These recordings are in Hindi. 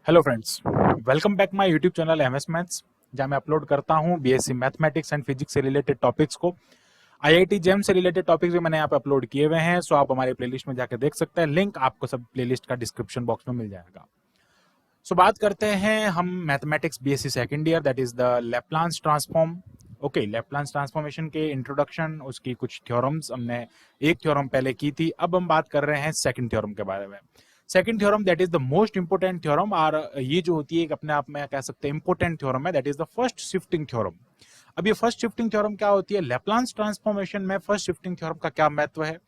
Hello friends, welcome back my YouTube channel MS maths, जहां मैं अपलोड करता हूं बीएससी मैथमेटिक्स एंड फिजिक्स से रिलेटेड टॉपिक्स को। आईआईटी जेम से रिलेटेड टॉपिक्स भी मैंने यहाँ पे अपलोड किए हुए हैं, सो आप हमारे प्लेलिस्ट में जाकर देख सकते हैं। लिंक आपको सब प्लेलिस्ट का डिस्क्रिप्शन बॉक्स में मिल जाएगा। सो बात करते हैं हम mathematics BSc second year, that is the Laplace transform. Okay, Laplace transformation के इंट्रोडक्शन, उसकी कुछ थ्योरम्स हमने एक थ्योरम पहले की थी। अब हम बात कर रहे हैं सेकंड थ्योरम के बारे में। Second theorem that is the most important theorem, और ये जो होती है एक अपने आप में कह सकते हैं इंपोर्टेंट थ्योरम है, that is the first shifting theorem. अब ये फर्स्ट शिफ्टिंग थ्योरम क्या होती है? लैप्लांस ट्रांसफॉर्मेशन में फर्स्ट शिफ्टिंग थ्योरम का क्या महत्व है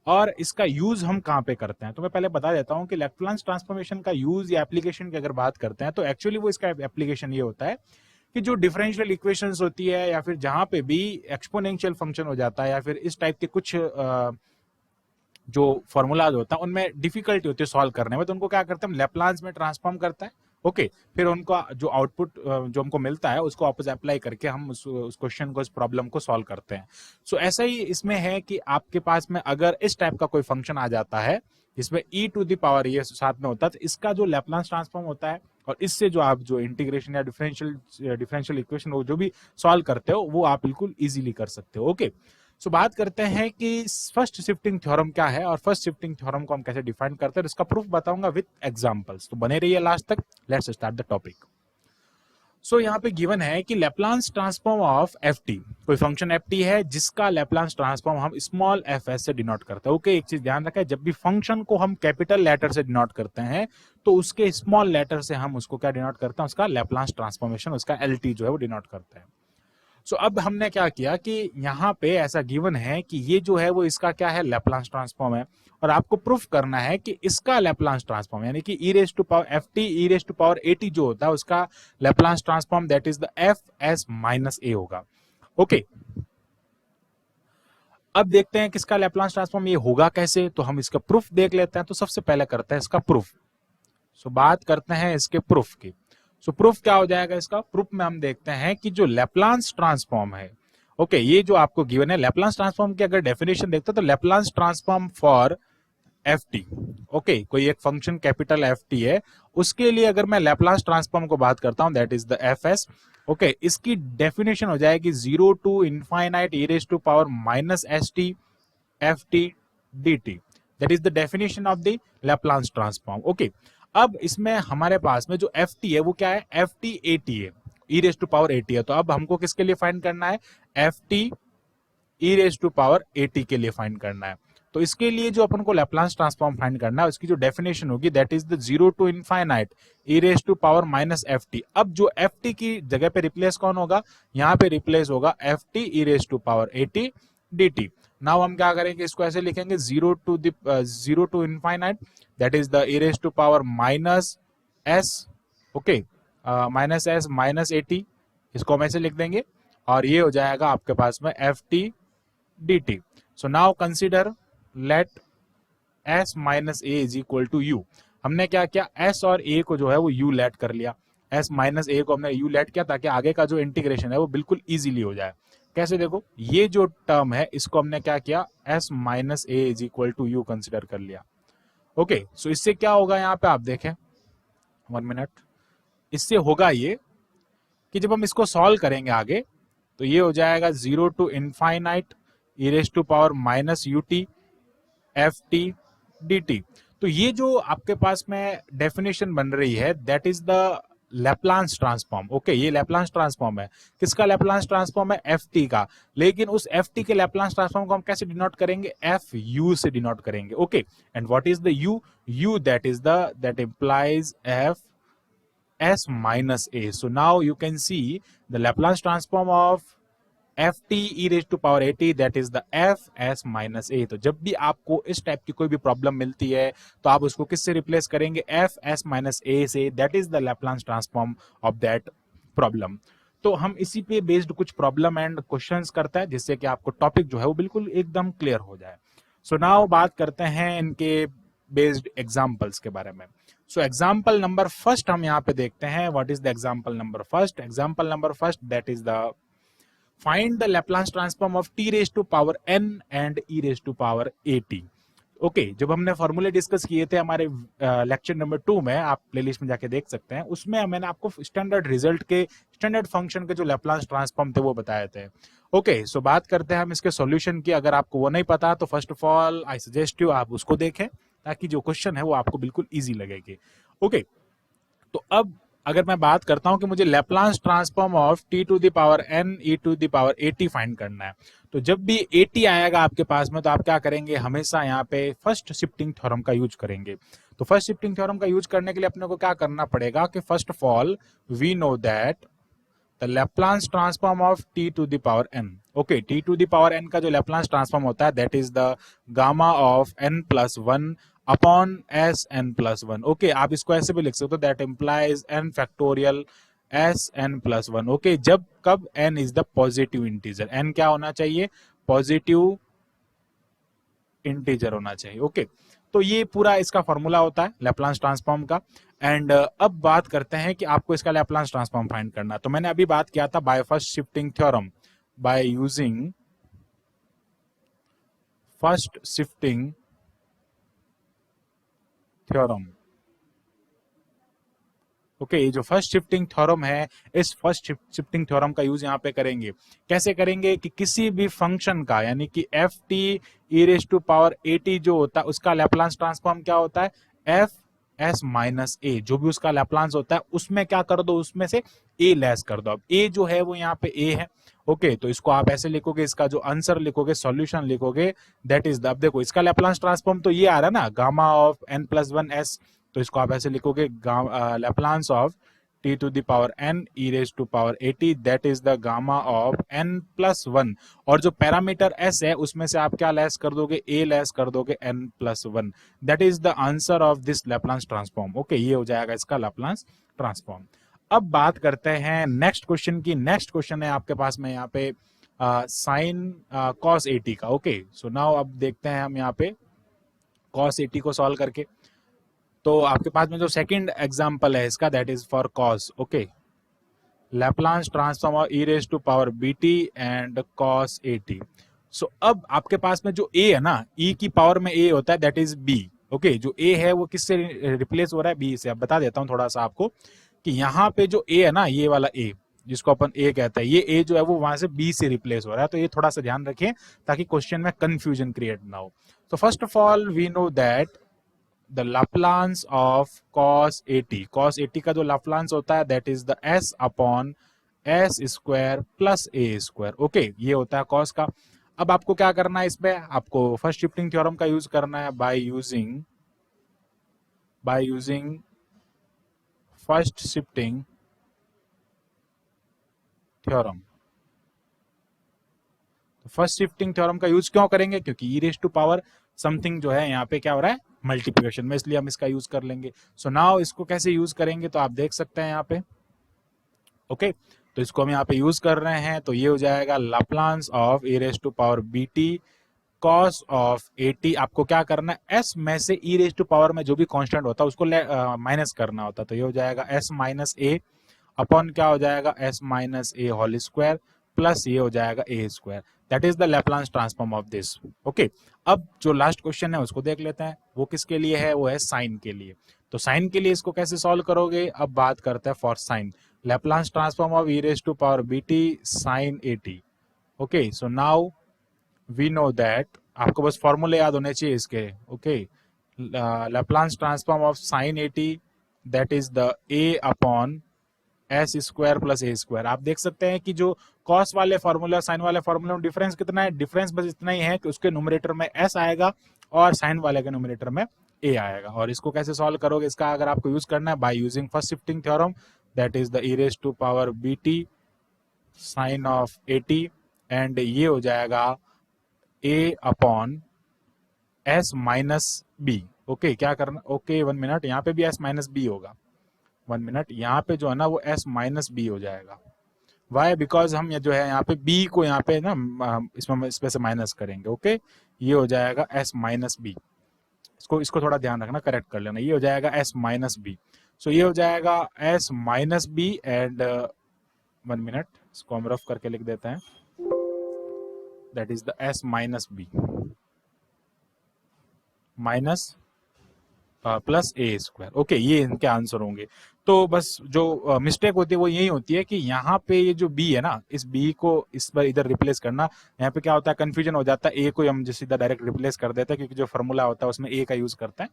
और इसका यूज हम कहां पे करते हैं। तो मैं पहले बता देता हूं कि लैप्लांस ट्रांसफॉर्मेशन का यूज या एप्लीकेशन की अगर बात करते हैं तो एक्चुअली वो इसका एप्लीकेशन ये होता है कि जो डिफरेंशियल इक्वेशंस होती है या फिर जहां पे भी एक्सपोनेंशियल फंक्शन हो जाता है या फिर इस टाइप के कुछ जो फॉर्मूलाज होता है उनमें डिफिकल्टी होती है सॉल्व करने में, तो उनको क्या करते हैं हम लैप्लांस में ट्रांसफॉर्म करते हैं। ओके, फिर उनका जो आउटपुट जो हमको मिलता है उसको वापस अप्लाई करके हम उस क्वेश्चन को, इस प्रॉब्लम को सॉल्व करते हैं। सो ऐसा ही इसमें है कि आपके पास में अगर इस टाइप का कोई फंक्शन आ जाता है जिसमें e टू द पावर ये साथ में होता है, तो इसका जो लैप्लांस ट्रांसफॉर्म होता है और इससे जो आप जो इंटीग्रेशन या डिफरेंशियल इक्वेशन जो भी सॉल्व करते हो वो आप बिल्कुल इजीली कर सकते हो। ओके, सो बात करते हैं कि फर्स्ट शिफ्टिंग थ्योरम क्या है और फर्स्ट शिफ्टिंग थ्योरम को हम कैसे डिफाइन करते हैं, इसका प्रूफ बताऊंगा विद एग्जांपल्स। तो बने रहिए लास्ट तक। Let's start the topic. So यहाँ पे गिवन है कि Laplace transform of f t, कोई फंक्शन एफ टी है जिसका लैप्लांस ट्रांसफॉर्म हम स्मॉल एफ एस से डिनोट करते हैं। ओके, एक चीज ध्यान रखें, जब भी फंक्शन को हम कैपिटल लेटर से डिनोट करते हैं तो उसके स्मॉल लेटर से हम उसको क्या डिनोट करते हैं, उसका लैप्लांस ट्रांसफॉर्मेशन, उसका एल टी जो है वो डिनोट करते हैं। सो अब हमने क्या किया कि यहाँ पे ऐसा गिवन है कि ये जो है वो इसका क्या है, लैप्लांस ट्रांसफॉर्म है, और आपको प्रूफ करना है कि इसका लैप्लांस ट्रांसफॉर्म यानी कि e raise to power f T e raise to power A T जो होता है उसका Laplace transform that is the f s minus a होगा। ओके, अब देखते हैं किसका लैप्लांस ट्रांसफॉर्म ये होगा कैसे, तो हम इसका प्रूफ देख लेते हैं। तो सबसे पहले करते हैं इसका प्रूफ। सो बात करते हैं इसके प्रूफ की। सो प्रूफ क्या हो जाएगा इसका? प्रूफ में हम देखते हैं कि जो लैप्लांस ट्रांसफॉर्म है, ओके, ये जो आपको गिवन है लैप्लांस ट्रांसफॉर्म की अगर डेफिनेशन देखते हैं तो Laplace transform for f t, okay, कोई एक फंक्शन कैपिटल एफ टी है, उसके लिए अगर मैं लैप्लांस ट्रांसफॉर्म को बात करता हूं that is the f s. Okay, इसकी डेफिनेशन हो जाएगी 0 to infinite e raise to power minus s t F T D t, that is the definition of the Laplace transform. Okay, अब इसमें हमारे पास में जो एफ टी है वो क्या है, एफ टी ए टी है, e raise to power A t है। तो अब हमको किसके लिए फाइंड करना है, f T e raise to power A t के लिए फाइंड करना है। तो इसके लिए जो अपन को लैप्लांस ट्रांसफॉर्म फाइंड करना है उसकी जो डेफिनेशन होगी that is the 0 to infinite e raise to power minus F T. अब जो एफ टी की जगह पे रिप्लेस कौन होगा, यहाँ पे रिप्लेस होगा F T e raise to power A T D T. Now हम क्या करेंगे, इसको ऐसे लिखेंगे 0 to infinite that is the e raise to power minus S, okay, minus S minus A T, इसको हम ऐसे लिख देंगे और ये हो जाएगा आपके पास में F T D T. So now consider let s minus A is equal to U. हमने क्या किया, s और a को जो है वो u लेट कर लिया, s माइनस ए को हमने u लेट किया ताकि आगे का जो इंटीग्रेशन है वो बिल्कुल इजीली हो जाए। कैसे, देखो ये जो टर्म है इसको हमने क्या किया, s minus A is equal to U consider कर लिया। ओके, सो इससे क्या होगा, यहाँ पे आप देखें 1 मिनट, इससे होगा ये कि जब हम इसको सॉल्व करेंगे आगे तो ये हो जाएगा 0 to infinite e raise to power minus U T F T D T. तो ये जो आपके पास में डेफिनेशन बन रही है that is the Laplace transform. Okay, ये लैप्लांस ट्रांसफॉर्म है, किसका लैप्लांस ट्रांसफॉर्म है, एफ टी का। लेकिन उस एफ टी के लैप्लांस ट्रांसफॉर्म को हम कैसे डिनोट करेंगे, एफ यू से डिनोट करेंगे। Okay, and what is the you, you that is the that implies F s minus a. So now you can see the Laplace transform of f T e raise to power A t that is the f s minus a. तो जब भी आपको इस टाइप की कोई भी प्रॉब्लम मिलती है तो आप उसको किससे रिप्लेस करेंगे, एफ एस माइनस ए से, that is the Laplace transform of that problem. तो हम इसी पे बेस्ड कुछ प्रॉब्लम एंड क्वेश्चंस करता है जिससे कि आपको टॉपिक जो है वो बिल्कुल एकदम क्लियर हो जाए। सो नाउ बात करते हैं इनके बेस्ड एग्जाम्पल्स के बारे में। सो एग्जाम्पल नंबर फर्स्ट हम यहाँ पे देखते हैं, what is the example number first. Example number first that is the find the Laplace transform of t raised to power n and e raised to power at. Okay जब हमने फॉर्मूले डिस्कस किए थे हमारे लेक्चर नंबर 2 में, आप प्लेलिस्ट में जाके देख सकते हैं, उसमें मैंने आपको स्टैंडर्ड रिजल्ट के स्टैंडर्ड फंक्शन के जो लैप्लास ट्रांसफॉर्म थे वो बताए थे। ओके सो बात करते हैं हम इसके सॉल्यूशन की। अगर आपको वो नहीं पता तो first of all I suggest you आप उसको देखें, ताकि जो क्वेश्चन है वो आपको बिल्कुल ईजी लगेगी। ओके तो अब अगर मैं बात करता हूं कि मुझे Laplace transform of T to the power N e to the power A T find करना है, तो जब भी एटी आएगा आपके पास में तो आप क्या करेंगे, हमेशा यहाँ पे फर्स्ट शिफ्टिंग थ्योरम का यूज करेंगे। तो फर्स्ट शिफ्टिंग थ्योरम का यूज करने के लिए अपने को क्या करना पड़ेगा कि first of all we know that the Laplace transform of T to the power N. Okay T to the power N का जो लैप्लास ट्रांसफॉर्म होता है that is the gamma of N plus one upon S N plus one. Okay आप इसको ऐसे भी लिख सकते हो, that implies N factorial S N plus one. Okay जब कब N is the positive integer, N क्या होना चाहिए, पॉजिटिव इंटीजर होना चाहिए। ओके तो ये पूरा इसका फॉर्मूला होता है लैप्लास ट्रांसफॉर्म का। एंड अब बात करते हैं कि आपको इसका लैप्लास ट्रांसफॉर्म फाइंड करना। तो मैंने अभी बात किया था by first shifting theorem, bye using first shifting theorem. Okay ये जो फर्स्ट शिफ्टिंग थ्योरम है, इस फर्स्ट शिफ्टिंग थ्योरम का यूज यहाँ पे करेंगे। कैसे करेंगे कि किसी भी फंक्शन का, यानी कि F T e raise to power A T जो होता है उसका लैप्लास ट्रांसफॉर्म क्या होता है, एफ एस माइनस ए, जो भी उसका लैप्लास होता है उसमें क्या कर दो, उसमें से ए लेस कर दो। अब ए जो है वो यहाँ पे ए है। ओके तो इसको आप ऐसे लिखोगे, इसका जो आंसर लिखोगे, सॉल्यूशन लिखोगे, दैट इज द, अब देखो इसका लैप्लास ट्रांसफॉर्म तो ये आ रहा है ना, gamma of N plus one S, तो इसको आप ऐसे लिखोगे Laplace of T to the power N e raise to power A T, that is the gamma of N plus one, और जो पैरामीटर एस है उसमें से आप क्या लेस कर दोगे, ए लेस कर दोगे N plus one, that is the answer of this Laplace transform. Okay ये हो जाएगा इसका लैप्लास ट्रांसफॉर्म। अब बात करते हैं नेक्स्ट क्वेश्चन की। नेक्स्ट क्वेश्चन है आपके पास में यहाँ पे साइन कॉस एटी का। ओके सो नाउ अब देखते हैं हम यहाँ पे कॉस एटी को सॉल्व करके। तो आपके पास में जो सेकंड एग्जांपल है इसका, that is for cos. Okay Laplace transform of e raise to power b t and cos a t. So अब आपके पास में जो ए है ना, ई की पावर में ए होता है, दैट इज बी। ओके जो ए है वो किससे रिप्लेस हो रहा है, बी से। अब बता देता हूं थोड़ा सा आपको कि यहाँ पे जो ए है ना, ये वाला ए जिसको अपन ए कहते हैं, ये ए जो है वो वहां से बी से रिप्लेस हो रहा है। तो ये थोड़ा सा ध्यान रखें ताकि क्वेश्चन में कंफ्यूजन क्रिएट ना हो। तो first of all we know that the Laplace of cos 80, cos 80 का जो लाप्लांस होता है that is the s upon S square plus A square. Okay ये होता है cos का। अब आपको क्या करना है, इसमें आपको फर्स्ट शिफ्टिंग थ्योरम का यूज करना है by using first shifting theorem. First shifting theorem का यूज क्यों करेंगे, क्योंकि ई रेज टू पावर समथिंग जो है यहाँ पे क्या हो रहा है, मल्टीप्लिकेशन में, इसलिए हम इसका यूज कर लेंगे। सो नाउ इसको कैसे यूज करेंगे तो आप देख सकते हैं यहाँ पे। ओके तो इसको हम यहाँ पे यूज कर रहे हैं, तो ये हो जाएगा Laplace of a raise to power b t cos of a t. आपको क्या करना है, एस में से ई रेज टू पावर में जो भी कांस्टेंट होता है उसको माइनस करना होता है। तो ये हो जाएगा एस माइनस ए अपॉन क्या हो जाएगा, s minus a whole square plus ये हो जाएगा a square. That is the Laplace transform of this. Okay अब जो लास्ट क्वेश्चन है उसको देख लेते हैं, वो किसके लिए है, वो है साइन के लिए। तो साइन के लिए इसको कैसे सॉल्व करोगे, अब बात करते हैं for sine. Laplace transform of e raise to power BT sine A T. Okay so now we know that, आपको बस फॉर्मूले याद होने चाहिए इसके। Okay Laplace transform of sine A T that is the A upon S square plus A square. आप देख सकते हैं कि जो कॉस वाले फॉर्मूला साइन वाले फॉर्मूले में डिफरेंस कितना है, डिफरेंस बस इतना ही है कि उसके न्यूमरेटर में एस आएगा और साइन वाले के न्यूमरेटर में ए आएगा। और इसको कैसे सॉल्व करोगे, इसका अगर आपको यूज करना है by using first shifting theorem, that is the e raise to power BT sine of a t, and ये हो जाएगा a upon s minus b. Okay क्या करना, ओके 1 मिनट, यहाँ पे भी एस माइनस बी होगा, 1 मिनट, यहाँ पे जो है ना वो s माइनस बी हो जाएगा। वाई, बिकॉज हम ये जो है यहाँ पे b को यहाँ पे ना इसमें इस पे से माइनस करेंगे। ओके ये हो जाएगा s माइनस बी। इसको थोड़ा ध्यान रखना, करेक्ट कर लेना, ये हो जाएगा s माइनस बी। सो ये हो जाएगा s minus B and 1 minute, इसको हम रफ करके लिख देते हैं, that is the s minus B. Minus plus A square. Okay, ये इनके आंसर होंगे। तो बस जो मिस्टेक होती है वो यही होती है कि यहाँ पे ये जो बी है ना, इस बी को इस पर इधर रिप्लेस करना, यहाँ पे क्या होता है, कंफ्यूजन हो जाता है। ए को हम सीधा डायरेक्ट रिप्लेस कर देते हैं क्योंकि जो फॉर्मूला होता है उसमें ए का यूज करते हैं।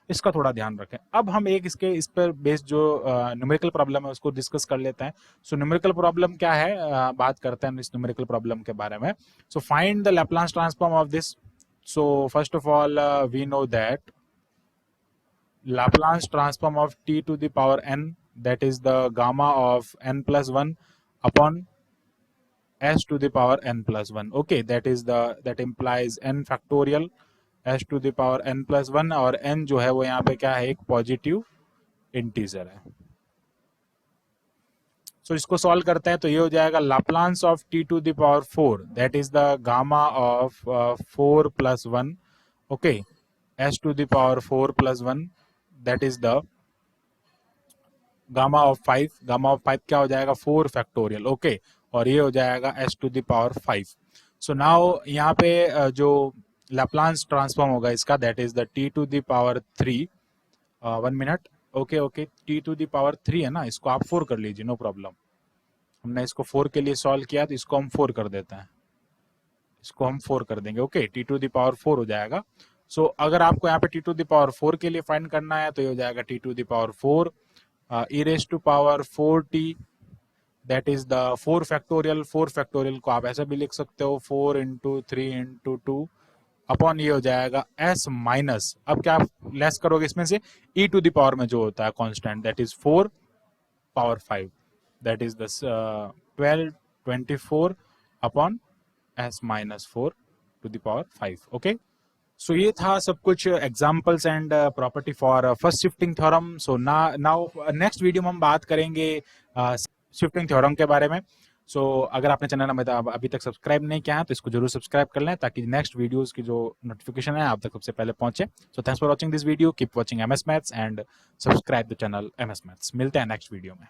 इसका थोड़ा ध्यान रखें। अब हम एक इसके इस पर बेस्ड जो न्यूमेरिकल प्रॉब्लम है उसको डिस्कस कर लेते हैं। सो न्यूमेरिकल प्रॉब्लम क्या है, बात करते हैं इस न्यूमेरिकल प्रॉब्लम के बारे में। So find the Laplace transform of this. So first of all we know that Laplace transform of t to the power n, that is the gamma of n plus 1 upon s to the power n plus 1. Okay, that implies n factorial s to the power n plus 1, और n जो है वो यहाँ पे क्या है, एक पॉजिटिव इंटीजर है। सो इसको सॉल्व करते हैं तो ये हो जाएगा Laplace of t to the power 4, that is the gamma of 4 plus 1, okay, s to the power 4 plus 1, that is the gamma of 5। Gamma of 5 क्या हो जाएगा, 4 फैक्टोरियल। ओके, और ये हो जाएगा s to the power 5। So now यहाँ पे जो लैप्लास ट्रांसफॉर्म होगा इसका, that is the t to the power 3। 1 minute. Okay okay, t to the power 3 है ना, इसको आप 4 कर लीजिए, नो प्रॉब्लम। हमने इसको 4 के लिए सॉल्व किया तो इसको हम 4 कर देते हैं, इसको हम 4 कर देंगे। Okay, t to the power 4 हो जाएगा। सो अगर आपको यहाँ पे t टू द पावर 4 के लिए फाइंड करना है तो ये हो जाएगा t to the power 4 e raised to power 4t, that is the 4 factorial। 4 factorial को आप ऐसा भी लिख सकते हो, 4 into 3 into 2 अपॉन ये हो जाएगा s माइनस, अब क्या लेस करोगे इसमें से, e टू द पावर में जो होता है constant, that is 4 power 5, that is the 12 24 upon s minus 4 to the power 5। Okay, so ये था सब कुछ examples and property for first shifting theorem. So now next video में हम बात करेंगे शिफ्टिंग थ्योरम के बारे में। सो अगर आपने चैनल में अभी तक सब्सक्राइब नहीं किया है तो इसको जरूर सब्सक्राइब कर लें ताकि नेक्स्ट वीडियोस की जो नोटिफिकेशन है आप तक सबसे पहले पहुंचे। So thanks for watching this video, keep watching MS maths and subscribe the channel MS maths. मिलते हैं नेक्स्ट वीडियो में।